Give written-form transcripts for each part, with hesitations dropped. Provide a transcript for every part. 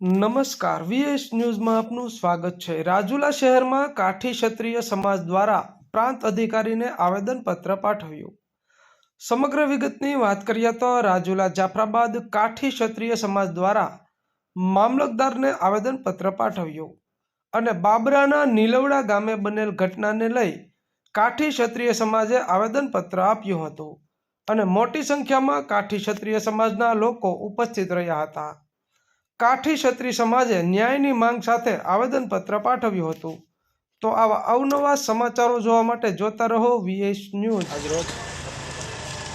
નમસ્કાર વીએસ ન્યૂઝમાં આપનું સ્વાગત છે। રાજુલા શહેરમાં કાઠી ક્ષત્રિય સમાજ દ્વારા પ્રાંત અધિકારીને આવેદનપત્ર પાઠવ્યું। સમગ્ર વિગતની વાત કરીએ તો રાજુલા જાફરાબાદ કાઠી ક્ષત્રિય સમાજ દ્વારા મામલતદારને આવેદનપત્ર પાઠવ્યું અને બાબરાના નીલવડા ગામે બનેલ ઘટનાને લઈ કાઠી ક્ષત્રિય સમાજે આવેદનપત્ર આપ્યું હતું અને મોટી સંખ્યામાં કાઠી ક્ષત્રિય સમાજના લોકો ઉપસ્થિત રહ્યા હતા। કાઠી ક્ષત્રિય સમાજે ન્યાયની માંગ સાથે આવેદનપત્ર પાઠવ્યું હતું। તો આવા અવનવા સમાચારો જોવા માટે જોતા રહો વીએસ ન્યૂઝ। આજરોજ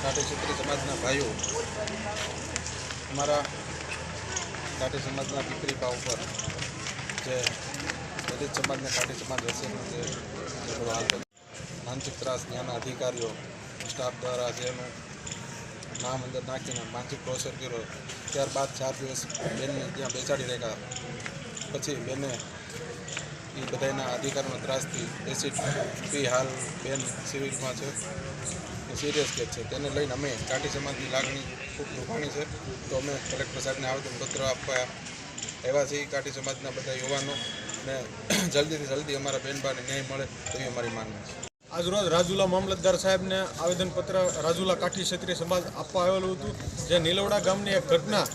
કાઠી ક્ષત્રિય સમાજના ભાઈઓ અમારા કાઠી સમાજના દીકરી પા ઉપર જે દલિત સમાજના કાઠી સમાજ વચ્ચેનો જે માનસિક ત્રાસ ત્યાંના અધિકારીઓ સ્ટાફ દ્વારા જેનું નામ અંદર નાખીને માનસિક ટોર્ચર કર્યો। ત્યારબાદ 4 દિવસ બેનને ત્યાં બેસાડી રાખ્યા। પછી બેને એ બધાના અધિકારીનો ત્રાસથી એસિડ પી હાલ બેન સિવિલમાં છે, સિરિયસ કેસ છે। તેને લઈને અમે કાઠી સમાજની લાગણી ખૂબ દુભાણી છે। તો અમે કલેક્ટર સાહેબને આવેદનપત્ર આપવા એવા છીએ। કાઠી સમાજના બધા યુવાનો ને જલ્દીથી જલ્દી અમારા બેનબાને ન્યાય મળે તેવી અમારી માંગણી છે। આજરોજ રાજુલા મામલતદાર સાહેબને આવેદનપત્ર રાજુલા કાઠી ક્ષત્રિય સમાજ આપવા આવેલું હતું। જે નીલવડા ગામની એક ઘટના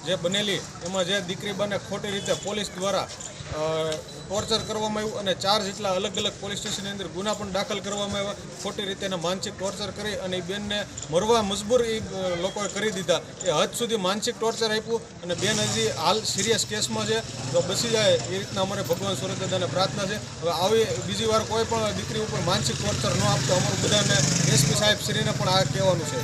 જે બનેલી એમાં જે દીકરીબાને ખોટી રીતે પોલીસ દ્વારા ટોર્ચર કરવામાં આવ્યું અને 4 જેટલા અલગ અલગ પોલીસ સ્ટેશનની અંદર ગુના પણ દાખલ કરવામાં આવ્યા। ખોટી રીતે એને માનસિક ટોર્ચર કરી અને એ બેનને મરવા મજબૂર એ લોકોએ કરી દીધા। એ હદ સુધી માનસિક ટોર્ચર આપ્યું અને બેન હજી હાલ સિરિયસ કેસમાં છે। તો બચી જાય એ રીતના અમારે ભગવાન સુરતદાદાને પ્રાર્થના છે। હવે આવી બીજી વાર કોઈ પણ દીકરી ઉપર માનસિક ટોર્ચર ન આપતો અમારું બધાને એસપી સાહેબ શ્રીને પણ આ કહેવાનું છે।